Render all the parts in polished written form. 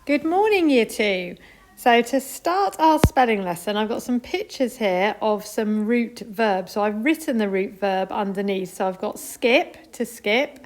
Good morning, Year 2. So to start our spelling lesson, I've got some pictures here of some root verbs. So I've written the root verb underneath. So I've got skip to skip,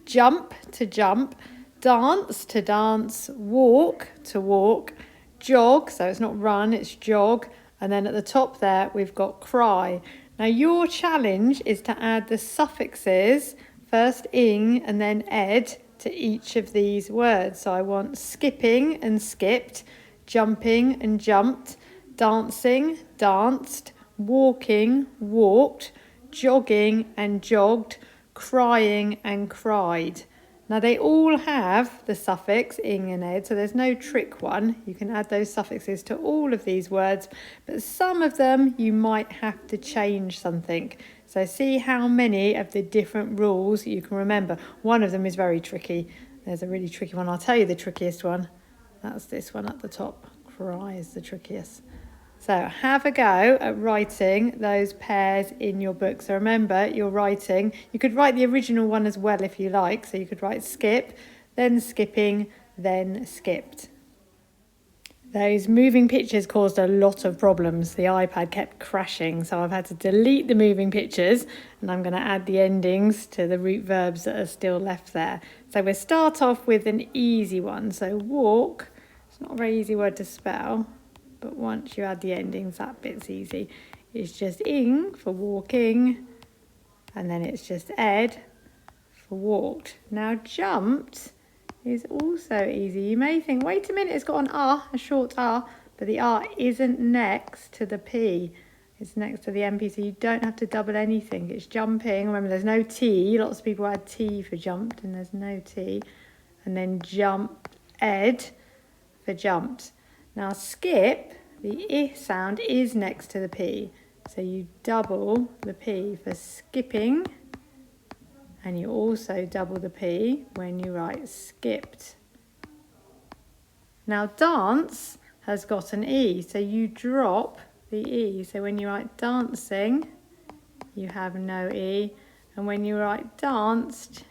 jump to jump, dance to dance, walk to walk, jog, so it's not run, it's jog. And then at the top there, we've got cry. Now your challenge is to add the suffixes, first ing and then ed, to each of these words. So I want skipping and skipped, jumping and jumped, dancing, danced, walking, walked, jogging and jogged, crying and cried. Now they all have the suffix ing and ed, so there's no trick one. You can add those suffixes to all of these words, but some of them you might have to change something. So see how many of the different rules you can remember. One of them is very tricky. There's a really tricky one. I'll tell you the trickiest one. That's this one at the top. Cry is the trickiest. So have a go at writing those pairs in your book. So remember, you're writing. You could write the original one as well if you like. So you could write skip, then skipping, then skipped. Those moving pictures caused a lot of problems. The iPad kept crashing, so I've had to delete the moving pictures and I'm going to add the endings to the root verbs that are still left there. So we'll start off with an easy one. So walk, it's not a very easy word to spell, but once you add the endings, that bit's easy. It's just ing for walking, and then it's just ed for walked. Now jumped is also easy. You may think, wait a minute, it's got an R, a short R, but the R isn't next to the P. It's next to the MP, so you don't have to double anything. It's jumping. Remember, there's no T. Lots of people add T for jumped, and there's no T. And then jump, ed for jumped. Now skip, the I sound is next to the P. So you double the P for skipping. And you also double the P when you write skipped. Now dance has got an E, so you drop the E. So when you write dancing, you have no E. And when you write danced,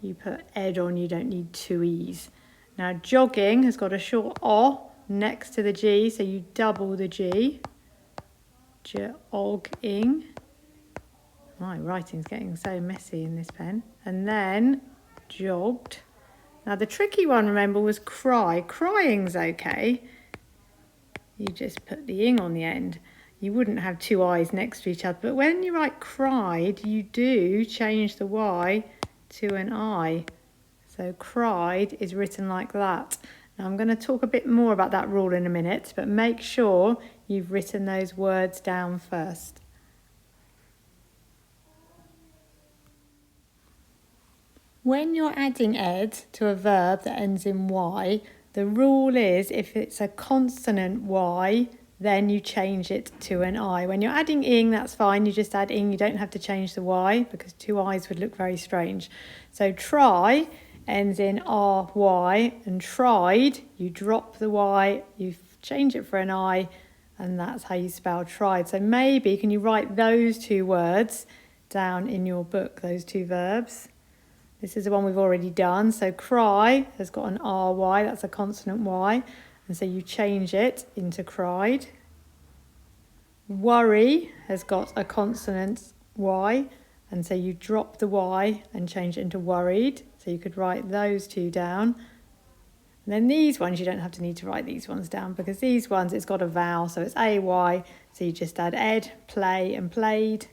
you put ed on, you don't need two E's. Now jogging has got a short O next to the G, so you double the G. Jogging. My writing's getting so messy in this pen. And then jogged. Now the tricky one, remember, was cry. Crying's okay. You just put the ing on the end. You wouldn't have two I's next to each other. But when you write cried, you do change the Y to an I. So cried is written like that. Now I'm going to talk a bit more about that rule in a minute, but make sure you've written those words down first. When you're adding ed to a verb that ends in Y, the rule is if it's a consonant Y, then you change it to an I. When you're adding ing, that's fine. You just add ing. You don't have to change the Y because two I's would look very strange. So try ends in RY, and tried, you drop the Y, you change it for an I, and that's how you spell tried. So maybe can you write those two words down in your book, those two verbs? This is the one we've already done. So cry has got an RY, that's a consonant Y. And so you change it into cried. Worry has got a consonant Y. And so you drop the Y and change it into worried. So you could write those two down. And then these ones, you don't have to need to write these ones down because these ones, it's got a vowel. So it's AY. So you just add ed, play and played.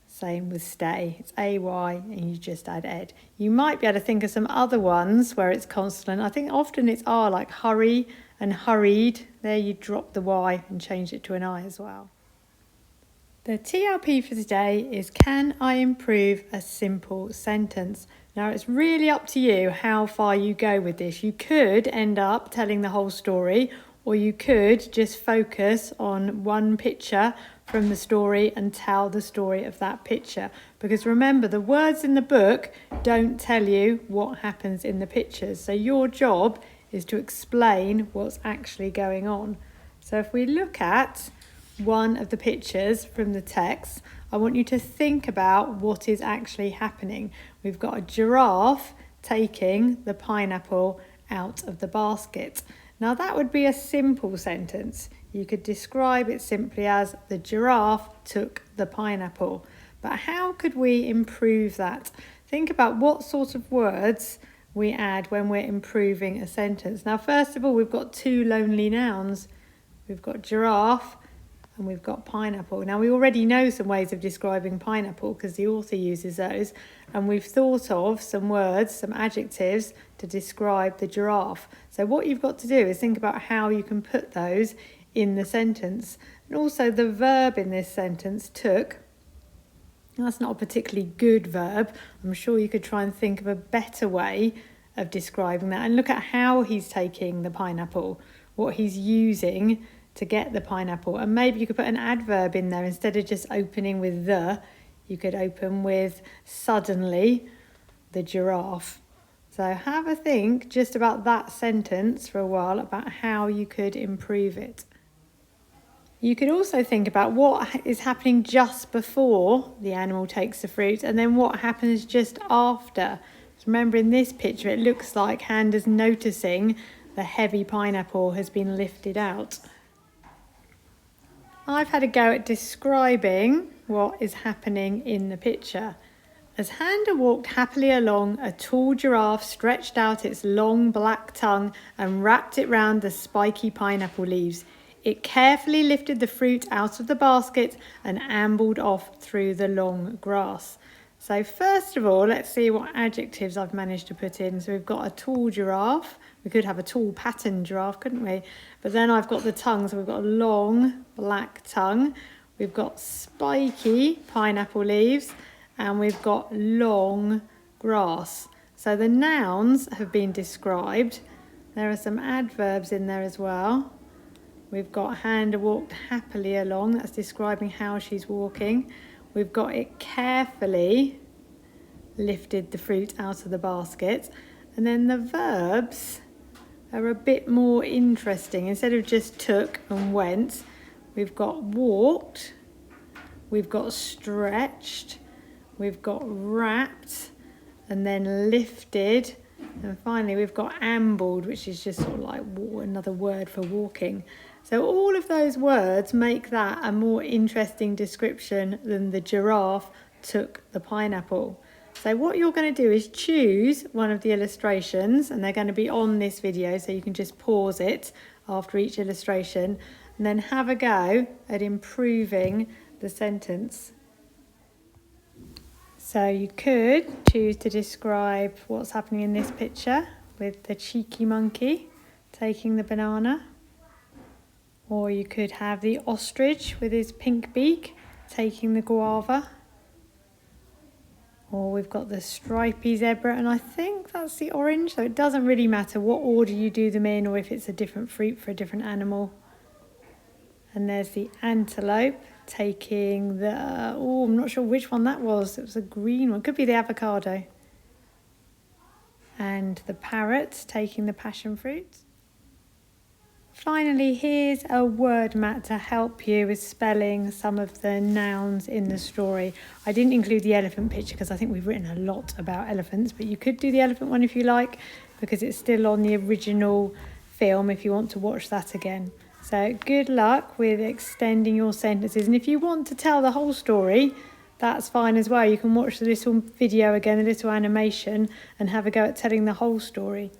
Same with stay, it's AY and you just add ed. You might be able to think of some other ones where it's consonant. I think often it's R, like hurry and hurried. There you drop the Y and change it to an I as well. The TLP for today is, can I improve a simple sentence? Now it's really up to you how far you go with this. You could end up telling the whole story, or you could just focus on one picture from the story and tell the story of that picture. Because remember, the words in the book don't tell you what happens in the pictures. So your job is to explain what's actually going on. So if we look at one of the pictures from the text, I want you to think about what is actually happening. We've got a giraffe taking the pineapple out of the basket. Now that would be a simple sentence. You could describe it simply as the giraffe took the pineapple. But how could we improve that? Think about what sort of words we add when we're improving a sentence. Now, first of all, we've got two lonely nouns. We've got giraffe and we've got pineapple. Now, we already know some ways of describing pineapple because the author uses those. And we've thought of some words, some adjectives to describe the giraffe. So what you've got to do is think about how you can put those in the sentence. And also the verb in this sentence, took. That's not a particularly good verb. I'm sure you could try and think of a better way of describing that and look at how he's taking the pineapple, what he's using to get the pineapple. And maybe you could put an adverb in there instead of just opening with the. You could open with suddenly the giraffe. So have a think just about that sentence for a while about how you could improve it. You could also think about what is happening just before the animal takes the fruit and then what happens just after. So remember in this picture it looks like Handa's noticing the heavy pineapple has been lifted out. I've had a go at describing what is happening in the picture. As Handa walked happily along, a tall giraffe stretched out its long black tongue and wrapped it round the spiky pineapple leaves. It carefully lifted the fruit out of the basket and ambled off through the long grass. So first of all, let's see what adjectives I've managed to put in. So we've got a tall giraffe. We could have a tall patterned giraffe, couldn't we? But then I've got the tongue. So we've got a long black tongue. We've got spiky pineapple leaves. And we've got long grass. So the nouns have been described. There are some adverbs in there as well. We've got Handa walked happily along. That's describing how she's walking. We've got it carefully lifted the fruit out of the basket. And then the verbs are a bit more interesting. Instead of just took and went, we've got walked, we've got stretched, we've got wrapped, and then lifted. And finally, we've got ambled, which is just sort of like another word for walking. So all of those words make that a more interesting description than the giraffe took the pineapple. So what you're going to do is choose one of the illustrations, and they're going to be on this video, so you can just pause it after each illustration and then have a go at improving the sentence. So you could choose to describe what's happening in this picture with the cheeky monkey taking the banana. Or you could have the ostrich with his pink beak taking the guava. Or we've got the stripy zebra, and I think that's the orange. So it doesn't really matter what order you do them in or if it's a different fruit for a different animal. And there's the antelope taking the, I'm not sure which one that was. It was a green one. Could be the avocado. And the parrot taking the passion fruit. Finally, here's a word mat to help you with spelling some of the nouns in the story. I didn't include the elephant picture because I think we've written a lot about elephants, but you could do the elephant one if you like, because it's still on the original film if you want to watch that again. So good luck with extending your sentences. And if you want to tell the whole story, that's fine as well. You can watch the little video again, a little animation, and have a go at telling the whole story.